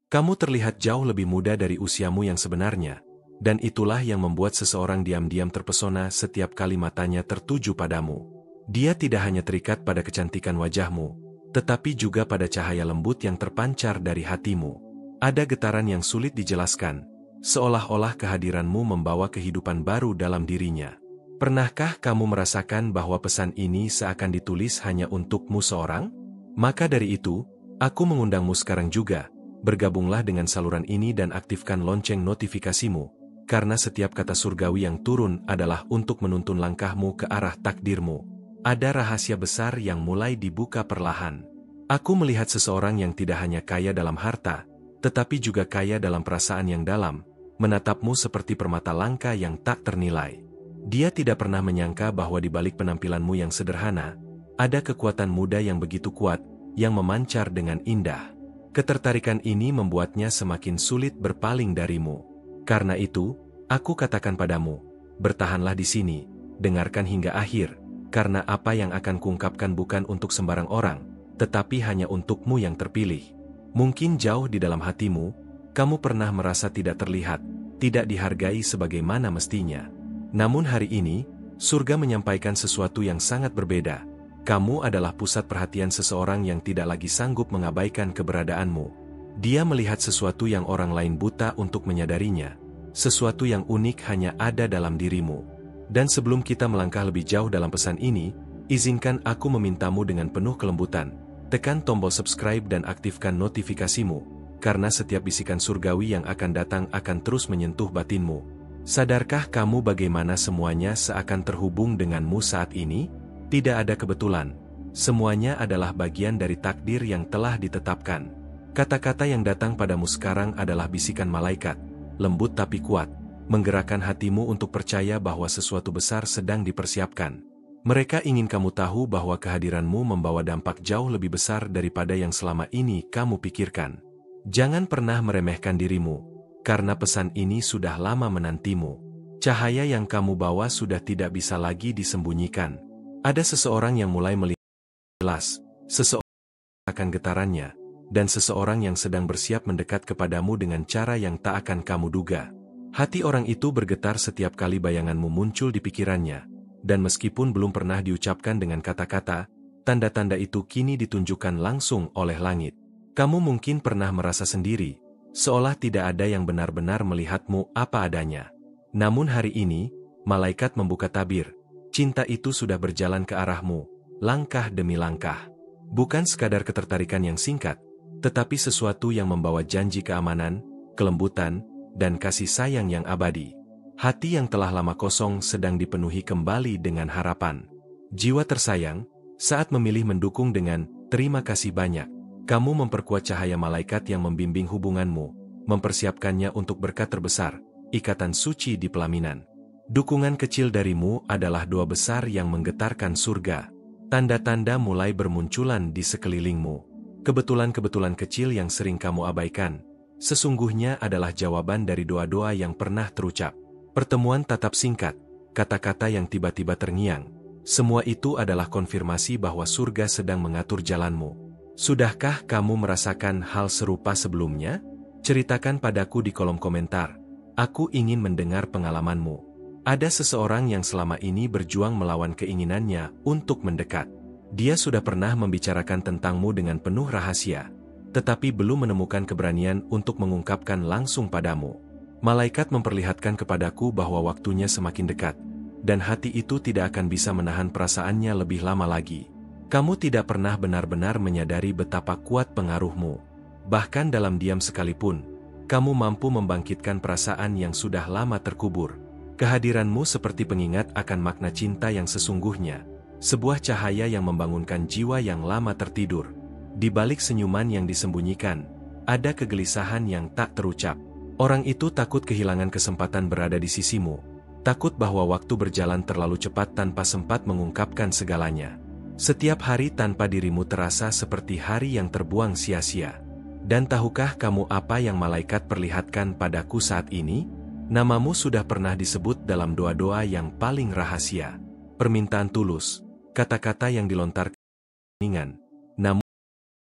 Kamu terlihat jauh lebih muda dari usiamu yang sebenarnya, dan itulah yang membuat seseorang diam-diam terpesona setiap kali matanya tertuju padamu. Dia tidak hanya terikat pada kecantikan wajahmu, tetapi juga pada cahaya lembut yang terpancar dari hatimu. Ada getaran yang sulit dijelaskan, seolah-olah kehadiranmu membawa kehidupan baru dalam dirinya. Pernahkah kamu merasakan bahwa pesan ini seakan ditulis hanya untukmu seorang? Maka dari itu, aku mengundangmu sekarang juga. Bergabunglah dengan saluran ini dan aktifkan lonceng notifikasimu, karena setiap kata surgawi yang turun adalah untuk menuntun langkahmu ke arah takdirmu. Ada rahasia besar yang mulai dibuka perlahan. Aku melihat seseorang yang tidak hanya kaya dalam harta, tetapi juga kaya dalam perasaan yang dalam, menatapmu seperti permata langka yang tak ternilai. Dia tidak pernah menyangka bahwa di balik penampilanmu yang sederhana, ada kekuatan muda yang begitu kuat, yang memancar dengan indah. Ketertarikan ini membuatnya semakin sulit berpaling darimu. Karena itu, aku katakan padamu, bertahanlah di sini, dengarkan hingga akhir, karena apa yang akan kuungkapkan bukan untuk sembarang orang, tetapi hanya untukmu yang terpilih. Mungkin jauh di dalam hatimu, kamu pernah merasa tidak terlihat, tidak dihargai sebagaimana mestinya. Namun hari ini, surga menyampaikan sesuatu yang sangat berbeda. Kamu adalah pusat perhatian seseorang yang tidak lagi sanggup mengabaikan keberadaanmu. Dia melihat sesuatu yang orang lain buta untuk menyadarinya. Sesuatu yang unik hanya ada dalam dirimu. Dan sebelum kita melangkah lebih jauh dalam pesan ini, izinkan aku memintamu dengan penuh kelembutan. Tekan tombol subscribe dan aktifkan notifikasimu, karena setiap bisikan surgawi yang akan datang akan terus menyentuh batinmu. Sadarkah kamu bagaimana semuanya seakan terhubung denganmu saat ini? Tidak ada kebetulan. Semuanya adalah bagian dari takdir yang telah ditetapkan. Kata-kata yang datang padamu sekarang adalah bisikan malaikat, lembut tapi kuat, menggerakkan hatimu untuk percaya bahwa sesuatu besar sedang dipersiapkan. Mereka ingin kamu tahu bahwa kehadiranmu membawa dampak jauh lebih besar daripada yang selama ini kamu pikirkan. Jangan pernah meremehkan dirimu, karena pesan ini sudah lama menantimu. Cahaya yang kamu bawa sudah tidak bisa lagi disembunyikan. Ada seseorang yang mulai melihat jelas, seseorang akan getarannya, dan seseorang yang sedang bersiap mendekat kepadamu dengan cara yang tak akan kamu duga. Hati orang itu bergetar setiap kali bayanganmu muncul di pikirannya, dan meskipun belum pernah diucapkan dengan kata-kata, tanda-tanda itu kini ditunjukkan langsung oleh langit. Kamu mungkin pernah merasa sendiri, seolah tidak ada yang benar-benar melihatmu apa adanya. Namun hari ini, malaikat membuka tabir. Cinta itu sudah berjalan ke arahmu, langkah demi langkah. Bukan sekadar ketertarikan yang singkat, tetapi sesuatu yang membawa janji keamanan, kelembutan, dan kasih sayang yang abadi. Hati yang telah lama kosong sedang dipenuhi kembali dengan harapan. Jiwa tersayang, saat memilih mendukung dengan terima kasih banyak, kamu memperkuat cahaya malaikat yang membimbing hubunganmu, mempersiapkannya untuk berkat terbesar, ikatan suci di pelaminan. Dukungan kecil darimu adalah doa besar yang menggetarkan surga. Tanda-tanda mulai bermunculan di sekelilingmu. Kebetulan-kebetulan kecil yang sering kamu abaikan, sesungguhnya adalah jawaban dari doa-doa yang pernah terucap. Pertemuan tatap singkat, kata-kata yang tiba-tiba terngiang, semua itu adalah konfirmasi bahwa surga sedang mengatur jalanmu. Sudahkah kamu merasakan hal serupa sebelumnya? Ceritakan padaku di kolom komentar. Aku ingin mendengar pengalamanmu. Ada seseorang yang selama ini berjuang melawan keinginannya untuk mendekat. Dia sudah pernah membicarakan tentangmu dengan penuh rahasia, tetapi belum menemukan keberanian untuk mengungkapkan langsung padamu. Malaikat memperlihatkan kepadaku bahwa waktunya semakin dekat, dan hati itu tidak akan bisa menahan perasaannya lebih lama lagi. Kamu tidak pernah benar-benar menyadari betapa kuat pengaruhmu. Bahkan dalam diam sekalipun, kamu mampu membangkitkan perasaan yang sudah lama terkubur. Kehadiranmu seperti pengingat akan makna cinta yang sesungguhnya, sebuah cahaya yang membangunkan jiwa yang lama tertidur. Di balik senyuman yang disembunyikan, ada kegelisahan yang tak terucap. Orang itu takut kehilangan kesempatan berada di sisimu, takut bahwa waktu berjalan terlalu cepat tanpa sempat mengungkapkan segalanya. Setiap hari tanpa dirimu terasa seperti hari yang terbuang sia-sia. Dan tahukah kamu apa yang malaikat perlihatkan padaku saat ini? Namamu sudah pernah disebut dalam doa-doa yang paling rahasia. Permintaan tulus, kata-kata yang dilontarkan namun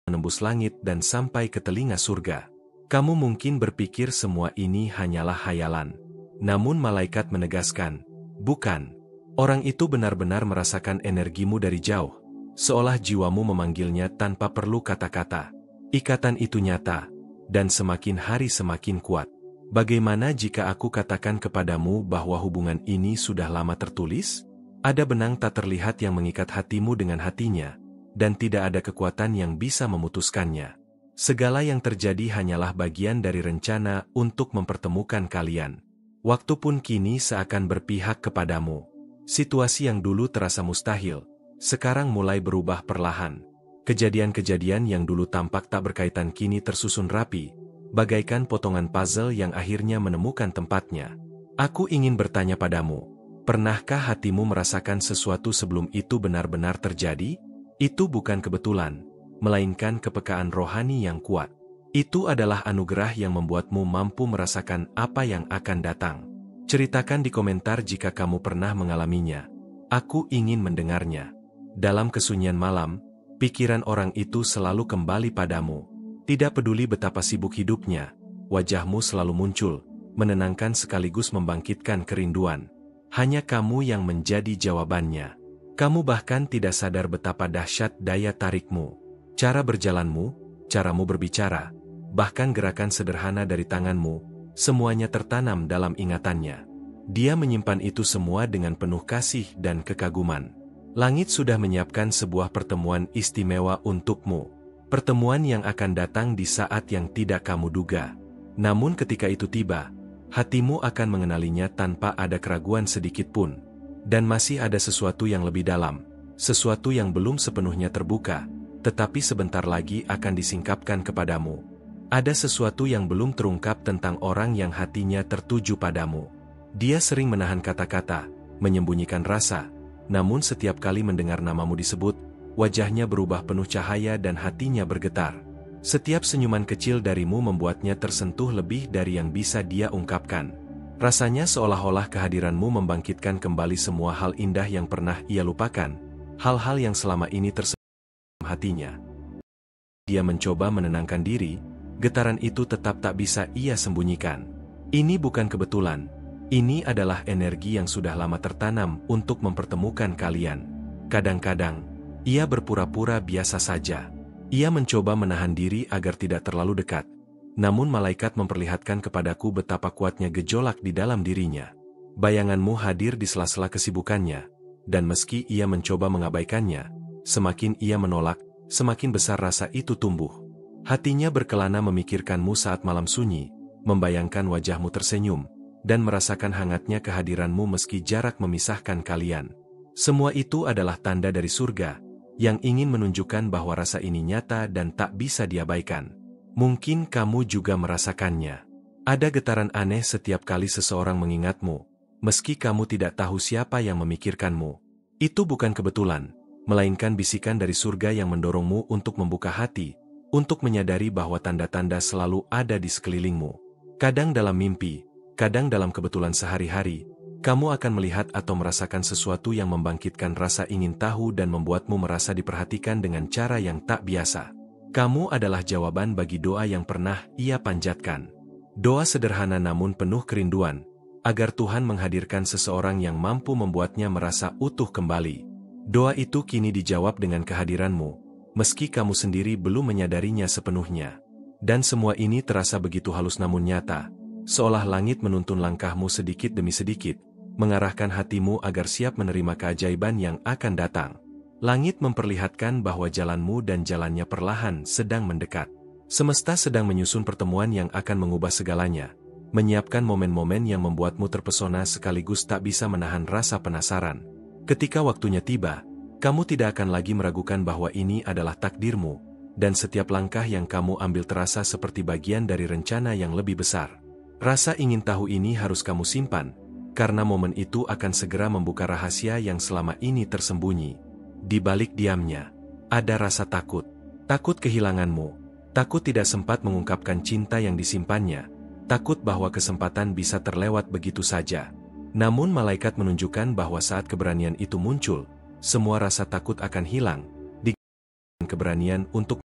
menembus langit dan sampai ke telinga surga. Kamu mungkin berpikir semua ini hanyalah hayalan. Namun malaikat menegaskan, bukan. Orang itu benar-benar merasakan energimu dari jauh, seolah jiwamu memanggilnya tanpa perlu kata-kata. Ikatan itu nyata, dan semakin hari semakin kuat. Bagaimana jika aku katakan kepadamu bahwa hubungan ini sudah lama tertulis? Ada benang tak terlihat yang mengikat hatimu dengan hatinya, dan tidak ada kekuatan yang bisa memutuskannya. Segala yang terjadi hanyalah bagian dari rencana untuk mempertemukan kalian. Waktu pun kini seakan berpihak kepadamu. Situasi yang dulu terasa mustahil, sekarang mulai berubah perlahan. Kejadian-kejadian yang dulu tampak tak berkaitan kini tersusun rapi, bagaikan potongan puzzle yang akhirnya menemukan tempatnya. Aku ingin bertanya padamu, pernahkah hatimu merasakan sesuatu sebelum itu benar-benar terjadi? Itu bukan kebetulan, melainkan kepekaan rohani yang kuat. Itu adalah anugerah yang membuatmu mampu merasakan apa yang akan datang. Ceritakan di komentar jika kamu pernah mengalaminya. Aku ingin mendengarnya. Dalam kesunyian malam, pikiran orang itu selalu kembali padamu. Tidak peduli betapa sibuk hidupnya, wajahmu selalu muncul, menenangkan sekaligus membangkitkan kerinduan. Hanya kamu yang menjadi jawabannya. Kamu bahkan tidak sadar betapa dahsyat daya tarikmu. Cara berjalanmu, caramu berbicara, bahkan gerakan sederhana dari tanganmu, semuanya tertanam dalam ingatannya. Dia menyimpan itu semua dengan penuh kasih dan kekaguman. Langit sudah menyiapkan sebuah pertemuan istimewa untukmu. Pertemuan yang akan datang di saat yang tidak kamu duga. Namun ketika itu tiba, hatimu akan mengenalinya tanpa ada keraguan sedikit pun. Dan masih ada sesuatu yang lebih dalam, sesuatu yang belum sepenuhnya terbuka, tetapi sebentar lagi akan disingkapkan kepadamu. Ada sesuatu yang belum terungkap tentang orang yang hatinya tertuju padamu. Dia sering menahan kata-kata, menyembunyikan rasa, namun setiap kali mendengar namamu disebut, wajahnya berubah penuh cahaya dan hatinya bergetar. Setiap senyuman kecil darimu membuatnya tersentuh lebih dari yang bisa dia ungkapkan. Rasanya seolah-olah kehadiranmu membangkitkan kembali semua hal indah yang pernah ia lupakan, hal-hal yang selama ini tersimpan dalam hatinya. Dia mencoba menenangkan diri, getaran itu tetap tak bisa ia sembunyikan. Ini bukan kebetulan, ini adalah energi yang sudah lama tertanam untuk mempertemukan kalian. Kadang-kadang, ia berpura-pura biasa saja. Ia mencoba menahan diri agar tidak terlalu dekat. Namun malaikat memperlihatkan kepadaku betapa kuatnya gejolak di dalam dirinya. Bayanganmu hadir di sela-sela kesibukannya, dan meski ia mencoba mengabaikannya, semakin ia menolak, semakin besar rasa itu tumbuh. Hatinya berkelana memikirkanmu saat malam sunyi, membayangkan wajahmu tersenyum, dan merasakan hangatnya kehadiranmu meski jarak memisahkan kalian. Semua itu adalah tanda dari surga, yang ingin menunjukkan bahwa rasa ini nyata dan tak bisa diabaikan. Mungkin kamu juga merasakannya. Ada getaran aneh setiap kali seseorang mengingatmu, meski kamu tidak tahu siapa yang memikirkanmu. Itu bukan kebetulan, melainkan bisikan dari surga yang mendorongmu untuk membuka hati, untuk menyadari bahwa tanda-tanda selalu ada di sekelilingmu. Kadang dalam mimpi, kadang dalam kebetulan sehari-hari, kamu akan melihat atau merasakan sesuatu yang membangkitkan rasa ingin tahu dan membuatmu merasa diperhatikan dengan cara yang tak biasa. Kamu adalah jawaban bagi doa yang pernah ia panjatkan. Doa sederhana namun penuh kerinduan, agar Tuhan menghadirkan seseorang yang mampu membuatnya merasa utuh kembali. Doa itu kini dijawab dengan kehadiranmu, meski kamu sendiri belum menyadarinya sepenuhnya. Dan semua ini terasa begitu halus namun nyata, seolah langit menuntun langkahmu sedikit demi sedikit, mengarahkan hatimu agar siap menerima keajaiban yang akan datang. Langit memperlihatkan bahwa jalanmu dan jalannya perlahan sedang mendekat. Semesta sedang menyusun pertemuan yang akan mengubah segalanya, menyiapkan momen-momen yang membuatmu terpesona sekaligus tak bisa menahan rasa penasaran. Ketika waktunya tiba, kamu tidak akan lagi meragukan bahwa ini adalah takdirmu, dan setiap langkah yang kamu ambil terasa seperti bagian dari rencana yang lebih besar. Rasa ingin tahu ini harus kamu simpan, karena momen itu akan segera membuka rahasia yang selama ini tersembunyi. Di balik diamnya, ada rasa takut. Takut kehilanganmu, takut tidak sempat mengungkapkan cinta yang disimpannya, takut bahwa kesempatan bisa terlewat begitu saja. Namun malaikat menunjukkan bahwa saat keberanian itu muncul, semua rasa takut akan hilang, digantikan keberanian untuk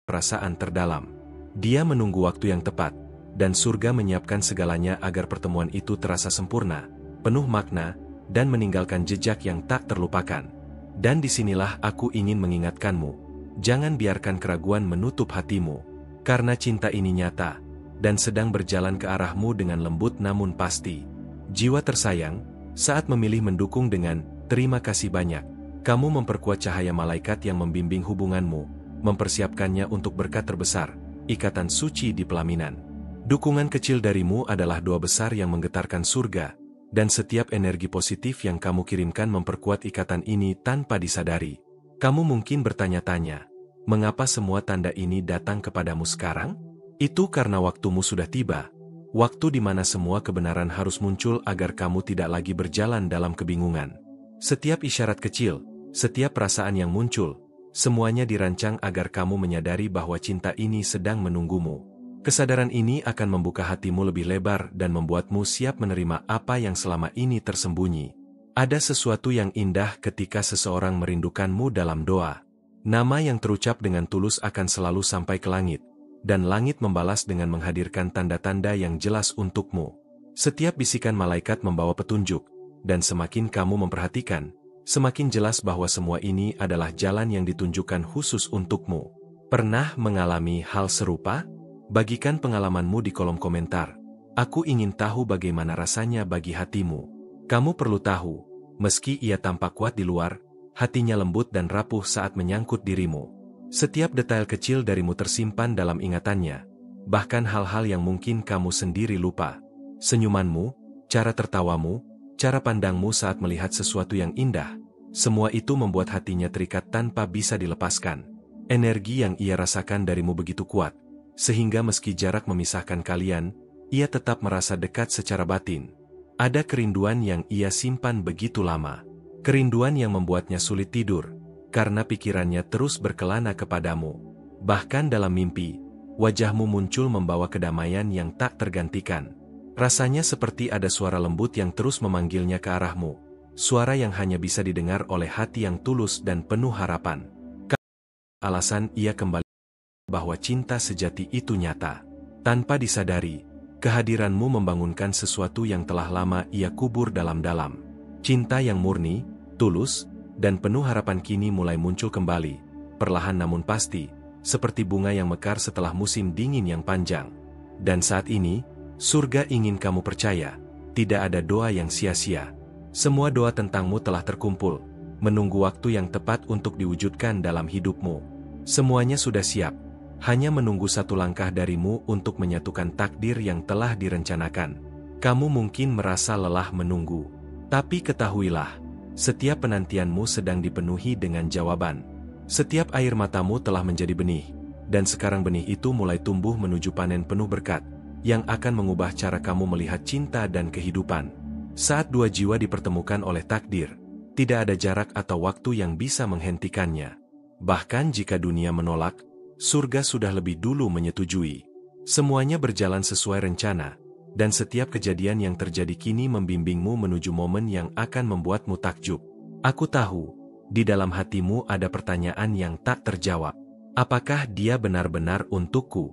perasaan terdalam. Dia menunggu waktu yang tepat, dan surga menyiapkan segalanya agar pertemuan itu terasa sempurna, penuh makna, dan meninggalkan jejak yang tak terlupakan. Dan disinilah aku ingin mengingatkanmu, jangan biarkan keraguan menutup hatimu, karena cinta ini nyata, dan sedang berjalan ke arahmu dengan lembut namun pasti. Jiwa tersayang, saat memilih mendukung dengan terima kasih banyak, kamu memperkuat cahaya malaikat yang membimbing hubunganmu, mempersiapkannya untuk berkat terbesar, ikatan suci di pelaminan. Dukungan kecil darimu adalah doa besar yang menggetarkan surga, dan setiap energi positif yang kamu kirimkan memperkuat ikatan ini tanpa disadari. Kamu mungkin bertanya-tanya, mengapa semua tanda ini datang kepadamu sekarang? Itu karena waktumu sudah tiba. Waktu di mana semua kebenaran harus muncul agar kamu tidak lagi berjalan dalam kebingungan. Setiap isyarat kecil, setiap perasaan yang muncul, semuanya dirancang agar kamu menyadari bahwa cinta ini sedang menunggumu. Kesadaran ini akan membuka hatimu lebih lebar dan membuatmu siap menerima apa yang selama ini tersembunyi. Ada sesuatu yang indah ketika seseorang merindukanmu dalam doa. Nama yang terucap dengan tulus akan selalu sampai ke langit, dan langit membalas dengan menghadirkan tanda-tanda yang jelas untukmu. Setiap bisikan malaikat membawa petunjuk, dan semakin kamu memperhatikan, semakin jelas bahwa semua ini adalah jalan yang ditunjukkan khusus untukmu. Pernah mengalami hal serupa? Bagikan pengalamanmu di kolom komentar. Aku ingin tahu bagaimana rasanya bagi hatimu. Kamu perlu tahu, meski ia tampak kuat di luar, hatinya lembut dan rapuh saat menyangkut dirimu. Setiap detail kecil darimu tersimpan dalam ingatannya, bahkan hal-hal yang mungkin kamu sendiri lupa. Senyumanmu, cara tertawamu, cara pandangmu saat melihat sesuatu yang indah, semua itu membuat hatinya terikat tanpa bisa dilepaskan. Energi yang ia rasakan darimu begitu kuat, sehingga meski jarak memisahkan kalian, ia tetap merasa dekat secara batin. Ada kerinduan yang ia simpan begitu lama, kerinduan yang membuatnya sulit tidur, karena pikirannya terus berkelana kepadamu. Bahkan dalam mimpi, wajahmu muncul membawa kedamaian yang tak tergantikan. Rasanya seperti ada suara lembut yang terus memanggilnya ke arahmu, suara yang hanya bisa didengar oleh hati yang tulus dan penuh harapan. Alasan ia kembali bahwa cinta sejati itu nyata. Tanpa disadari, kehadiranmu membangunkan sesuatu yang telah lama ia kubur dalam-dalam. Cinta yang murni, tulus, dan penuh harapan kini mulai muncul kembali, perlahan namun pasti, seperti bunga yang mekar setelah musim dingin yang panjang. Dan saat ini, surga ingin kamu percaya, tidak ada doa yang sia-sia. Semua doa tentangmu telah terkumpul, menunggu waktu yang tepat untuk diwujudkan dalam hidupmu. Semuanya sudah siap, hanya menunggu satu langkah darimu untuk menyatukan takdir yang telah direncanakan. Kamu mungkin merasa lelah menunggu, tapi ketahuilah, setiap penantianmu sedang dipenuhi dengan jawaban. Setiap air matamu telah menjadi benih, dan sekarang benih itu mulai tumbuh menuju panen penuh berkat, yang akan mengubah cara kamu melihat cinta dan kehidupan. Saat dua jiwa dipertemukan oleh takdir, tidak ada jarak atau waktu yang bisa menghentikannya. Bahkan jika dunia menolak, surga sudah lebih dulu menyetujui. Semuanya berjalan sesuai rencana, dan setiap kejadian yang terjadi kini membimbingmu menuju momen yang akan membuatmu takjub. Aku tahu, di dalam hatimu ada pertanyaan yang tak terjawab. Apakah dia benar-benar untukku?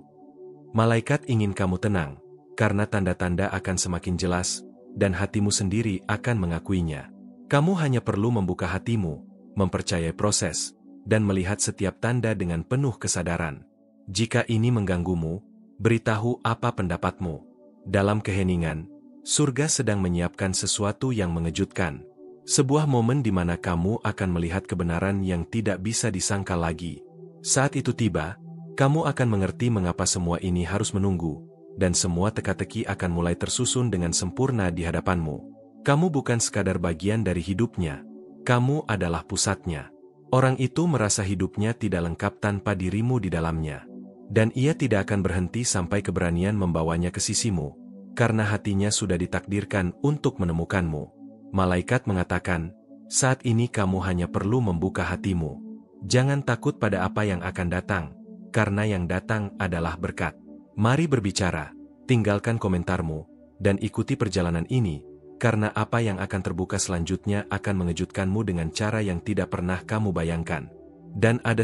Malaikat ingin kamu tenang, karena tanda-tanda akan semakin jelas, dan hatimu sendiri akan mengakuinya. Kamu hanya perlu membuka hatimu, mempercayai proses, dan melihat setiap tanda dengan penuh kesadaran. Jika ini mengganggumu, beritahu apa pendapatmu. Dalam keheningan, surga sedang menyiapkan sesuatu yang mengejutkan. Sebuah momen di mana kamu akan melihat kebenaran yang tidak bisa disangkal lagi. Saat itu tiba, kamu akan mengerti mengapa semua ini harus menunggu, dan semua teka-teki akan mulai tersusun dengan sempurna di hadapanmu. Kamu bukan sekadar bagian dari hidupnya, kamu adalah pusatnya. Orang itu merasa hidupnya tidak lengkap tanpa dirimu di dalamnya. Dan ia tidak akan berhenti sampai keberanian membawanya ke sisimu, karena hatinya sudah ditakdirkan untuk menemukanmu. Malaikat mengatakan, saat ini kamu hanya perlu membuka hatimu. Jangan takut pada apa yang akan datang, karena yang datang adalah berkat. Mari berbicara, tinggalkan komentarmu, dan ikuti perjalanan ini, karena apa yang akan terbuka selanjutnya akan mengejutkanmu dengan cara yang tidak pernah kamu bayangkan. Dan ada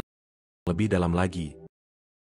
lebih dalam lagi.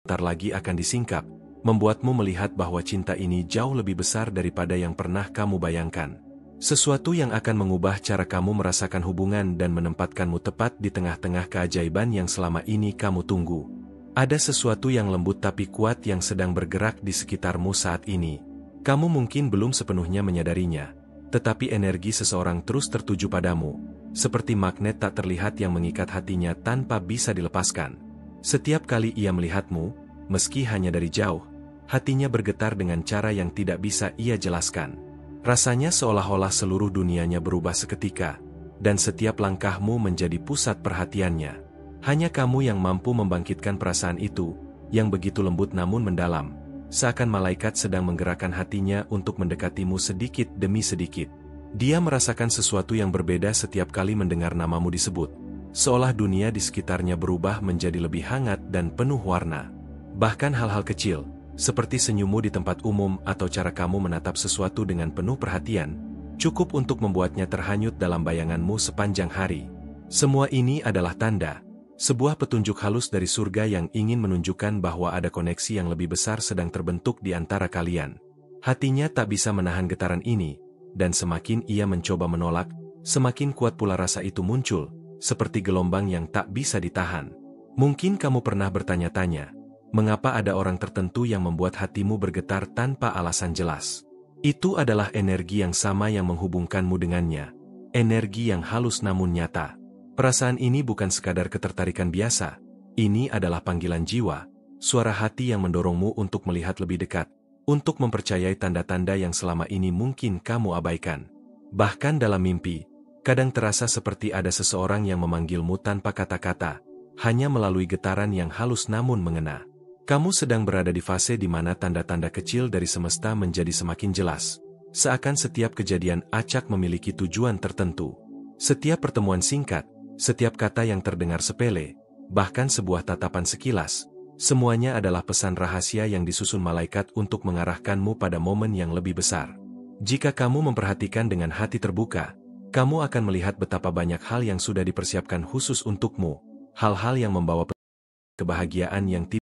Sebentar lagi akan disingkap, membuatmu melihat bahwa cinta ini jauh lebih besar daripada yang pernah kamu bayangkan. Sesuatu yang akan mengubah cara kamu merasakan hubungan dan menempatkanmu tepat di tengah-tengah keajaiban yang selama ini kamu tunggu. Ada sesuatu yang lembut tapi kuat yang sedang bergerak di sekitarmu saat ini. Kamu mungkin belum sepenuhnya menyadarinya, tetapi energi seseorang terus tertuju padamu, seperti magnet tak terlihat yang mengikat hatinya tanpa bisa dilepaskan. Setiap kali ia melihatmu, meski hanya dari jauh, hatinya bergetar dengan cara yang tidak bisa ia jelaskan. Rasanya seolah-olah seluruh dunianya berubah seketika, dan setiap langkahmu menjadi pusat perhatiannya. Hanya kamu yang mampu membangkitkan perasaan itu, yang begitu lembut namun mendalam, seakan malaikat sedang menggerakkan hatinya untuk mendekatimu sedikit demi sedikit. Dia merasakan sesuatu yang berbeda setiap kali mendengar namamu disebut, seolah dunia di sekitarnya berubah menjadi lebih hangat dan penuh warna. Bahkan hal-hal kecil, seperti senyummu di tempat umum atau cara kamu menatap sesuatu dengan penuh perhatian, cukup untuk membuatnya terhanyut dalam bayanganmu sepanjang hari. Semua ini adalah tanda, sebuah petunjuk halus dari surga yang ingin menunjukkan bahwa ada koneksi yang lebih besar sedang terbentuk di antara kalian. Hatinya tak bisa menahan getaran ini, dan semakin ia mencoba menolak, semakin kuat pula rasa itu muncul, seperti gelombang yang tak bisa ditahan. Mungkin kamu pernah bertanya-tanya, mengapa ada orang tertentu yang membuat hatimu bergetar tanpa alasan jelas? Itu adalah energi yang sama yang menghubungkanmu dengannya. Energi yang halus namun nyata. Perasaan ini bukan sekadar ketertarikan biasa. Ini adalah panggilan jiwa, suara hati yang mendorongmu untuk melihat lebih dekat, untuk mempercayai tanda-tanda yang selama ini mungkin kamu abaikan. Bahkan dalam mimpi, kadang terasa seperti ada seseorang yang memanggilmu tanpa kata-kata, hanya melalui getaran yang halus namun mengena. Kamu sedang berada di fase di mana tanda-tanda kecil dari semesta menjadi semakin jelas. Seakan setiap kejadian acak memiliki tujuan tertentu. Setiap pertemuan singkat, setiap kata yang terdengar sepele, bahkan sebuah tatapan sekilas, semuanya adalah pesan rahasia yang disusun malaikat untuk mengarahkanmu pada momen yang lebih besar. Jika kamu memperhatikan dengan hati terbuka, kamu akan melihat betapa banyak hal yang sudah dipersiapkan khusus untukmu, hal-hal yang membawa kebahagiaan yang tidak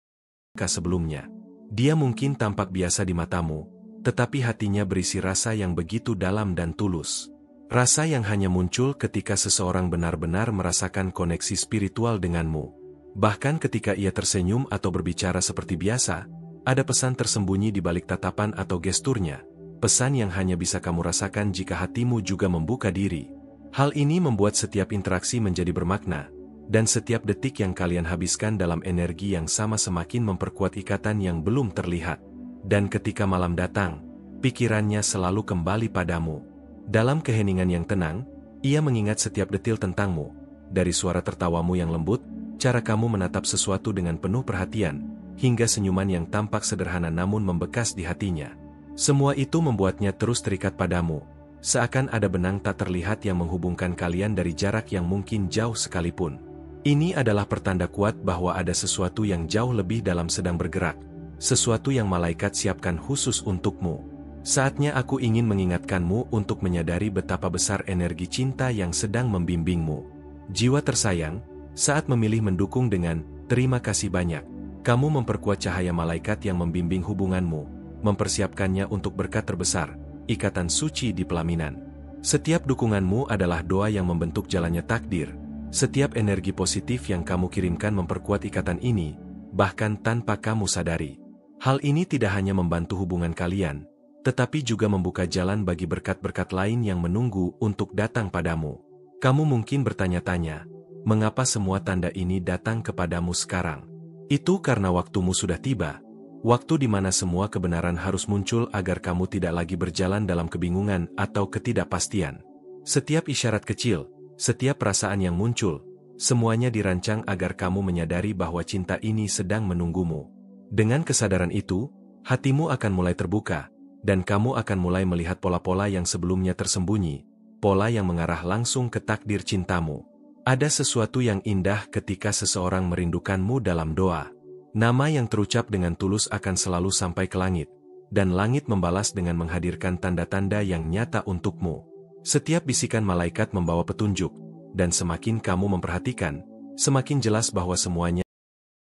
sebelumnya. Dia mungkin tampak biasa di matamu, tetapi hatinya berisi rasa yang begitu dalam dan tulus. Rasa yang hanya muncul ketika seseorang benar-benar merasakan koneksi spiritual denganmu. Bahkan ketika ia tersenyum atau berbicara seperti biasa, ada pesan tersembunyi di balik tatapan atau gesturnya. Pesan yang hanya bisa kamu rasakan jika hatimu juga membuka diri. Hal ini membuat setiap interaksi menjadi bermakna, dan setiap detik yang kalian habiskan dalam energi yang sama semakin memperkuat ikatan yang belum terlihat. Dan ketika malam datang, pikirannya selalu kembali padamu. Dalam keheningan yang tenang, ia mengingat setiap detil tentangmu, dari suara tertawamu yang lembut, cara kamu menatap sesuatu dengan penuh perhatian, hingga senyuman yang tampak sederhana namun membekas di hatinya. Semua itu membuatnya terus terikat padamu, seakan ada benang tak terlihat yang menghubungkan kalian dari jarak yang mungkin jauh sekalipun. Ini adalah pertanda kuat bahwa ada sesuatu yang jauh lebih dalam sedang bergerak, sesuatu yang malaikat siapkan khusus untukmu. Saatnya aku ingin mengingatkanmu untuk menyadari betapa besar energi cinta yang sedang membimbingmu. Jiwa tersayang, saat memilih mendukung dengan terima kasih banyak, kamu memperkuat cahaya malaikat yang membimbing hubunganmu, mempersiapkannya untuk berkat terbesar, ikatan suci di pelaminan. Setiap dukunganmu adalah doa yang membentuk jalannya takdir. Setiap energi positif yang kamu kirimkan memperkuat ikatan ini, bahkan tanpa kamu sadari. Hal ini tidak hanya membantu hubungan kalian, tetapi juga membuka jalan bagi berkat-berkat lain yang menunggu untuk datang padamu. Kamu mungkin bertanya-tanya, mengapa semua tanda ini datang kepadamu sekarang? Itu karena waktumu sudah tiba, waktu di mana semua kebenaran harus muncul agar kamu tidak lagi berjalan dalam kebingungan atau ketidakpastian. Setiap isyarat kecil, setiap perasaan yang muncul, semuanya dirancang agar kamu menyadari bahwa cinta ini sedang menunggumu. Dengan kesadaran itu, hatimu akan mulai terbuka, dan kamu akan mulai melihat pola-pola yang sebelumnya tersembunyi, pola yang mengarah langsung ke takdir cintamu. Ada sesuatu yang indah ketika seseorang merindukanmu dalam doa. Nama yang terucap dengan tulus akan selalu sampai ke langit, dan langit membalas dengan menghadirkan tanda-tanda yang nyata untukmu. Setiap bisikan malaikat membawa petunjuk, dan semakin kamu memperhatikan, semakin jelas bahwa semuanya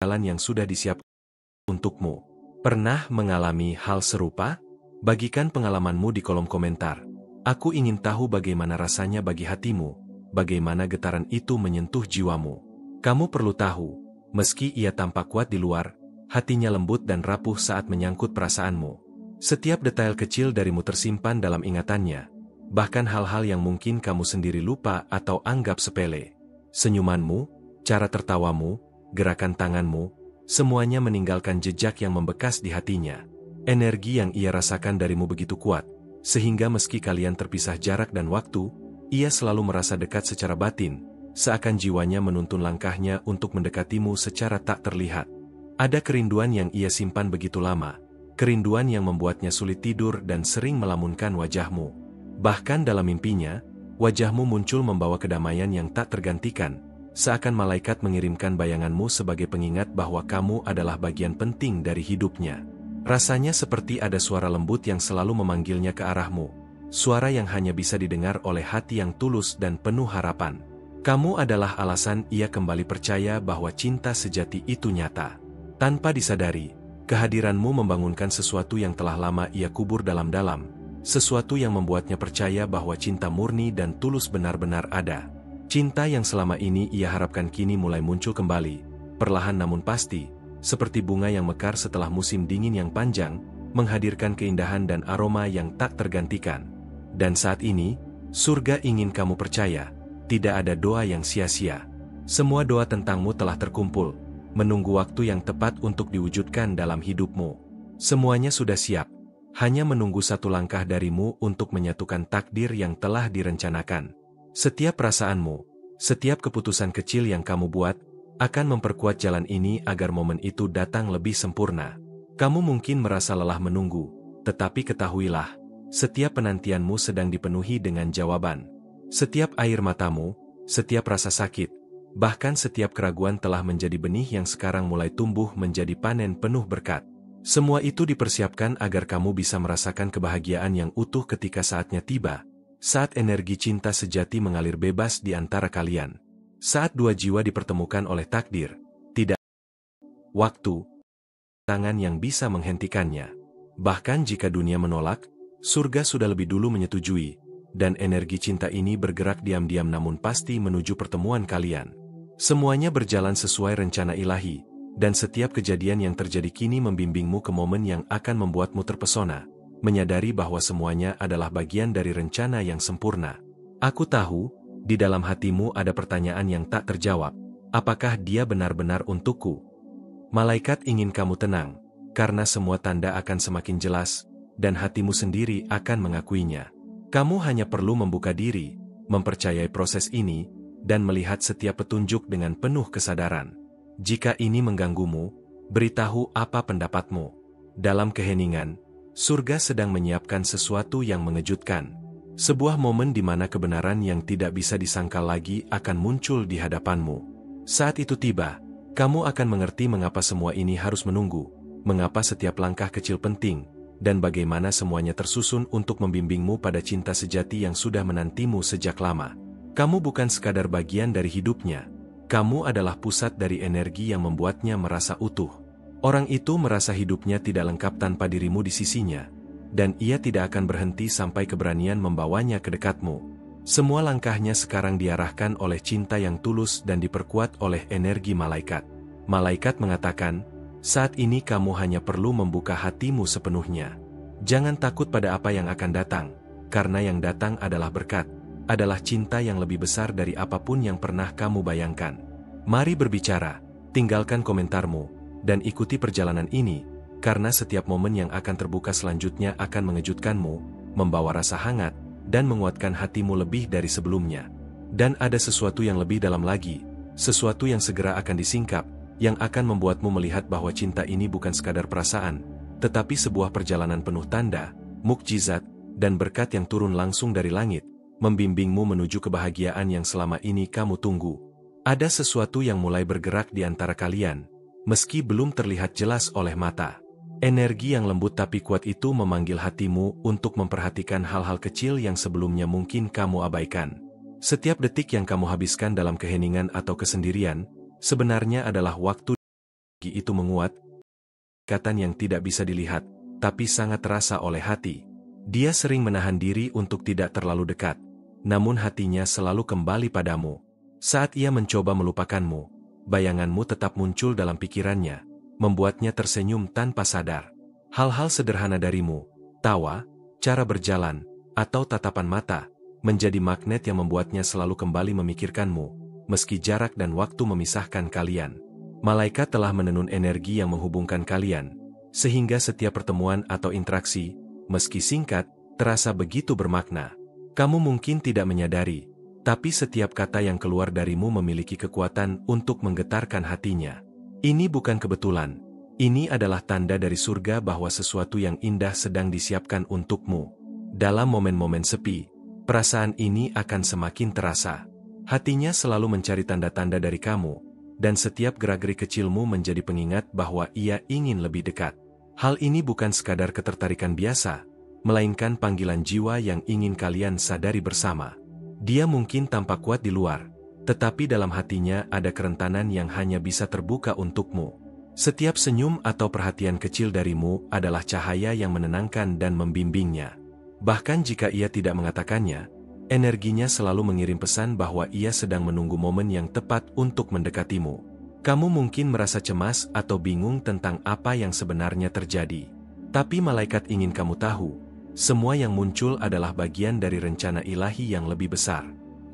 jalan yang sudah disiapkan untukmu. Pernah mengalami hal serupa? Bagikan pengalamanmu di kolom komentar. Aku ingin tahu bagaimana rasanya bagi hatimu, bagaimana getaran itu menyentuh jiwamu. Kamu perlu tahu, meski ia tampak kuat di luar, hatinya lembut dan rapuh saat menyangkut perasaanmu. Setiap detail kecil darimu tersimpan dalam ingatannya, bahkan hal-hal yang mungkin kamu sendiri lupa atau anggap sepele. Senyumanmu, cara tertawamu, gerakan tanganmu, semuanya meninggalkan jejak yang membekas di hatinya. Energi yang ia rasakan darimu begitu kuat, sehingga meski kalian terpisah jarak dan waktu, ia selalu merasa dekat secara batin, seakan jiwanya menuntun langkahnya untuk mendekatimu secara tak terlihat. Ada kerinduan yang ia simpan begitu lama, kerinduan yang membuatnya sulit tidur dan sering melamunkan wajahmu. Bahkan dalam mimpinya, wajahmu muncul membawa kedamaian yang tak tergantikan, seakan malaikat mengirimkan bayanganmu sebagai pengingat bahwa kamu adalah bagian penting dari hidupnya. Rasanya seperti ada suara lembut yang selalu memanggilnya ke arahmu, suara yang hanya bisa didengar oleh hati yang tulus dan penuh harapan. Kamu adalah alasan ia kembali percaya bahwa cinta sejati itu nyata. Tanpa disadari, kehadiranmu membangunkan sesuatu yang telah lama ia kubur dalam-dalam, sesuatu yang membuatnya percaya bahwa cinta murni dan tulus benar-benar ada. Cinta yang selama ini ia harapkan kini mulai muncul kembali, perlahan namun pasti, seperti bunga yang mekar setelah musim dingin yang panjang, menghadirkan keindahan dan aroma yang tak tergantikan. Dan saat ini, surga ingin kamu percaya, tidak ada doa yang sia-sia. Semua doa tentangmu telah terkumpul, menunggu waktu yang tepat untuk diwujudkan dalam hidupmu. Semuanya sudah siap, hanya menunggu satu langkah darimu untuk menyatukan takdir yang telah direncanakan. Setiap perasaanmu, setiap keputusan kecil yang kamu buat, akan memperkuat jalan ini agar momen itu datang lebih sempurna. Kamu mungkin merasa lelah menunggu, tetapi ketahuilah, setiap penantianmu sedang dipenuhi dengan jawaban. Setiap air matamu, setiap rasa sakit, bahkan setiap keraguan telah menjadi benih yang sekarang mulai tumbuh menjadi panen penuh berkat. Semua itu dipersiapkan agar kamu bisa merasakan kebahagiaan yang utuh ketika saatnya tiba, saat energi cinta sejati mengalir bebas di antara kalian. Saat dua jiwa dipertemukan oleh takdir, tidak waktu, tangan yang bisa menghentikannya. Bahkan jika dunia menolak, surga sudah lebih dulu menyetujui, dan energi cinta ini bergerak diam-diam namun pasti menuju pertemuan kalian. Semuanya berjalan sesuai rencana ilahi, dan setiap kejadian yang terjadi kini membimbingmu ke momen yang akan membuatmu terpesona, menyadari bahwa semuanya adalah bagian dari rencana yang sempurna. Aku tahu, di dalam hatimu ada pertanyaan yang tak terjawab. Apakah dia benar-benar untukku? Malaikat ingin kamu tenang, karena semua tanda akan semakin jelas, dan hatimu sendiri akan mengakuinya. Kamu hanya perlu membuka diri, mempercayai proses ini, dan melihat setiap petunjuk dengan penuh kesadaran. Jika ini mengganggumu, beritahu apa pendapatmu. Dalam keheningan, surga sedang menyiapkan sesuatu yang mengejutkan. Sebuah momen di mana kebenaran yang tidak bisa disangkal lagi akan muncul di hadapanmu. Saat itu tiba, kamu akan mengerti mengapa semua ini harus menunggu, mengapa setiap langkah kecil penting, dan bagaimana semuanya tersusun untuk membimbingmu pada cinta sejati yang sudah menantimu sejak lama. Kamu bukan sekadar bagian dari hidupnya, kamu adalah pusat dari energi yang membuatnya merasa utuh. Orang itu merasa hidupnya tidak lengkap tanpa dirimu di sisinya, dan ia tidak akan berhenti sampai keberanian membawanya ke dekatmu. Semua langkahnya sekarang diarahkan oleh cinta yang tulus dan diperkuat oleh energi malaikat. Malaikat mengatakan, saat ini kamu hanya perlu membuka hatimu sepenuhnya. Jangan takut pada apa yang akan datang, karena yang datang adalah berkat, adalah cinta yang lebih besar dari apapun yang pernah kamu bayangkan. Mari berbicara, tinggalkan komentarmu, dan ikuti perjalanan ini, karena setiap momen yang akan terbuka selanjutnya akan mengejutkanmu, membawa rasa hangat, dan menguatkan hatimu lebih dari sebelumnya. Dan ada sesuatu yang lebih dalam lagi, sesuatu yang segera akan disingkap, yang akan membuatmu melihat bahwa cinta ini bukan sekadar perasaan, tetapi sebuah perjalanan penuh tanda, mukjizat, dan berkat yang turun langsung dari langit, membimbingmu menuju kebahagiaan yang selama ini kamu tunggu. Ada sesuatu yang mulai bergerak di antara kalian, meski belum terlihat jelas oleh mata. Energi yang lembut tapi kuat itu memanggil hatimu untuk memperhatikan hal-hal kecil yang sebelumnya mungkin kamu abaikan. Setiap detik yang kamu habiskan dalam keheningan atau kesendirian, sebenarnya adalah waktu itu menguat, ikatan yang tidak bisa dilihat, tapi sangat terasa oleh hati. Dia sering menahan diri untuk tidak terlalu dekat, namun hatinya selalu kembali padamu. Saat ia mencoba melupakanmu, bayanganmu tetap muncul dalam pikirannya, membuatnya tersenyum tanpa sadar. Hal-hal sederhana darimu, tawa, cara berjalan, atau tatapan mata, menjadi magnet yang membuatnya selalu kembali memikirkanmu, meski jarak dan waktu memisahkan kalian. Malaikat telah menenun energi yang menghubungkan kalian, sehingga setiap pertemuan atau interaksi, meski singkat, terasa begitu bermakna. Kamu mungkin tidak menyadari, tapi setiap kata yang keluar darimu memiliki kekuatan untuk menggetarkan hatinya. Ini bukan kebetulan, ini adalah tanda dari surga bahwa sesuatu yang indah sedang disiapkan untukmu. Dalam momen-momen sepi, perasaan ini akan semakin terasa. Hatinya selalu mencari tanda-tanda dari kamu, dan setiap gerak-gerik kecilmu menjadi pengingat bahwa ia ingin lebih dekat. Hal ini bukan sekadar ketertarikan biasa, melainkan panggilan jiwa yang ingin kalian sadari bersama. Dia mungkin tampak kuat di luar, tetapi dalam hatinya ada kerentanan yang hanya bisa terbuka untukmu. Setiap senyum atau perhatian kecil darimu adalah cahaya yang menenangkan dan membimbingnya. Bahkan jika ia tidak mengatakannya, energinya selalu mengirim pesan bahwa ia sedang menunggu momen yang tepat untuk mendekatimu. Kamu mungkin merasa cemas atau bingung tentang apa yang sebenarnya terjadi. Tapi malaikat ingin kamu tahu, semua yang muncul adalah bagian dari rencana ilahi yang lebih besar.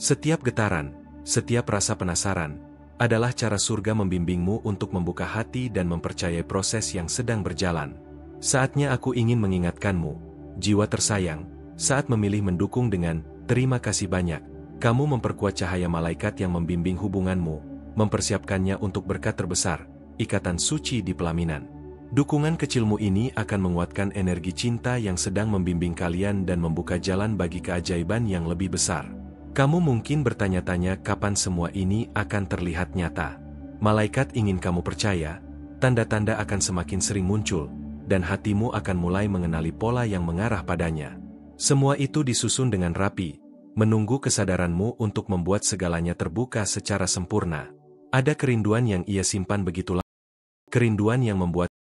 Setiap getaran, setiap rasa penasaran, adalah cara surga membimbingmu untuk membuka hati dan mempercayai proses yang sedang berjalan. Saatnya aku ingin mengingatkanmu, jiwa tersayang, saat memilih mendukung dengan terima kasih banyak, kamu memperkuat cahaya malaikat yang membimbing hubunganmu, mempersiapkannya untuk berkat terbesar, ikatan suci di pelaminan. Dukungan kecilmu ini akan menguatkan energi cinta yang sedang membimbing kalian dan membuka jalan bagi keajaiban yang lebih besar. Kamu mungkin bertanya-tanya kapan semua ini akan terlihat nyata. Malaikat ingin kamu percaya, tanda-tanda akan semakin sering muncul, dan hatimu akan mulai mengenali pola yang mengarah padanya. Semua itu disusun dengan rapi, menunggu kesadaranmu untuk membuat segalanya terbuka secara sempurna. Ada kerinduan yang ia simpan begitu lama, kerinduan yang membuat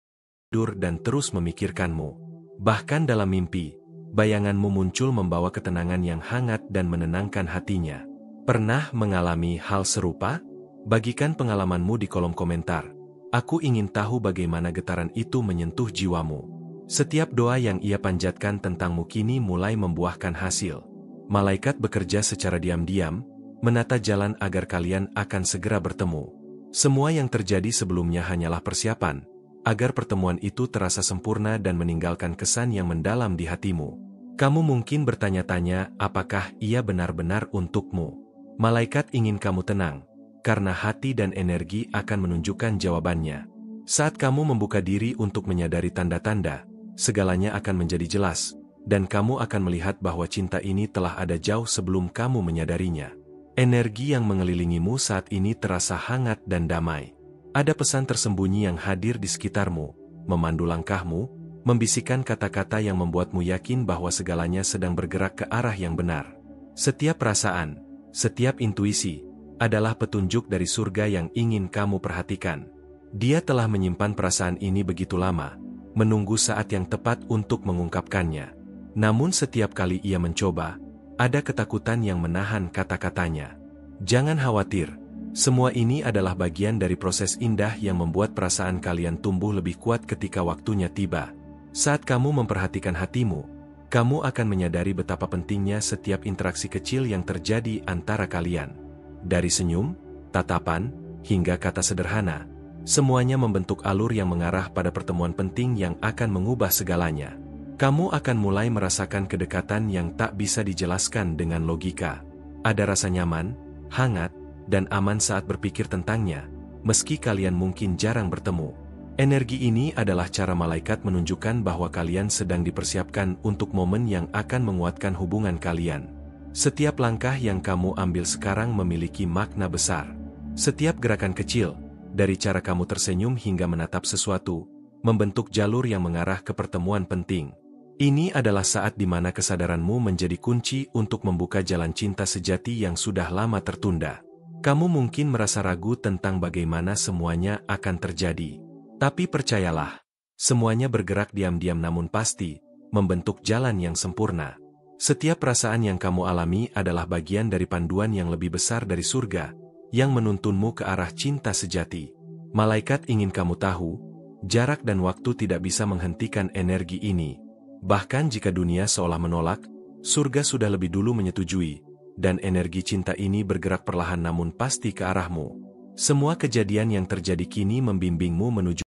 tidur dan terus memikirkanmu. Bahkan dalam mimpi, bayanganmu muncul membawa ketenangan yang hangat dan menenangkan hatinya. Pernah mengalami hal serupa? Bagikan pengalamanmu di kolom komentar. Aku ingin tahu bagaimana getaran itu menyentuh jiwamu. Setiap doa yang ia panjatkan tentangmu kini mulai membuahkan hasil. Malaikat bekerja secara diam-diam, menata jalan agar kalian akan segera bertemu. Semua yang terjadi sebelumnya hanyalah persiapan, agar pertemuan itu terasa sempurna dan meninggalkan kesan yang mendalam di hatimu. Kamu mungkin bertanya-tanya apakah ia benar-benar untukmu. Malaikat ingin kamu tenang, karena hati dan energi akan menunjukkan jawabannya. Saat kamu membuka diri untuk menyadari tanda-tanda, segalanya akan menjadi jelas, dan kamu akan melihat bahwa cinta ini telah ada jauh sebelum kamu menyadarinya. Energi yang mengelilingimu saat ini terasa hangat dan damai. Ada pesan tersembunyi yang hadir di sekitarmu, memandu langkahmu, membisikkan kata-kata yang membuatmu yakin bahwa segalanya sedang bergerak ke arah yang benar. Setiap perasaan, setiap intuisi, adalah petunjuk dari surga yang ingin kamu perhatikan. Dia telah menyimpan perasaan ini begitu lama, menunggu saat yang tepat untuk mengungkapkannya. Namun setiap kali ia mencoba, ada ketakutan yang menahan kata-katanya. Jangan khawatir. Semua ini adalah bagian dari proses indah yang membuat perasaan kalian tumbuh lebih kuat ketika waktunya tiba. Saat kamu memperhatikan hatimu, kamu akan menyadari betapa pentingnya setiap interaksi kecil yang terjadi antara kalian. Dari senyum, tatapan, hingga kata sederhana, semuanya membentuk alur yang mengarah pada pertemuan penting yang akan mengubah segalanya. Kamu akan mulai merasakan kedekatan yang tak bisa dijelaskan dengan logika. Ada rasa nyaman, hangat, dan aman saat berpikir tentangnya, meski kalian mungkin jarang bertemu. Energi ini adalah cara malaikat menunjukkan bahwa kalian sedang dipersiapkan untuk momen yang akan menguatkan hubungan kalian. Setiap langkah yang kamu ambil sekarang memiliki makna besar. Setiap gerakan kecil, dari cara kamu tersenyum hingga menatap sesuatu, membentuk jalur yang mengarah ke pertemuan penting. Ini adalah saat di mana kesadaranmu menjadi kunci untuk membuka jalan cinta sejati yang sudah lama tertunda. Kamu mungkin merasa ragu tentang bagaimana semuanya akan terjadi. Tapi percayalah, Semuanya bergerak diam-diam namun pasti, membentuk jalan yang sempurna. Setiap perasaan yang kamu alami adalah bagian dari panduan yang lebih besar dari surga, yang menuntunmu ke arah cinta sejati. Malaikat ingin kamu tahu, jarak dan waktu tidak bisa menghentikan energi ini. Bahkan jika dunia seolah menolak, surga sudah lebih dulu menyetujui, dan energi cinta ini bergerak perlahan namun pasti ke arahmu. Semua kejadian yang terjadi kini membimbingmu menuju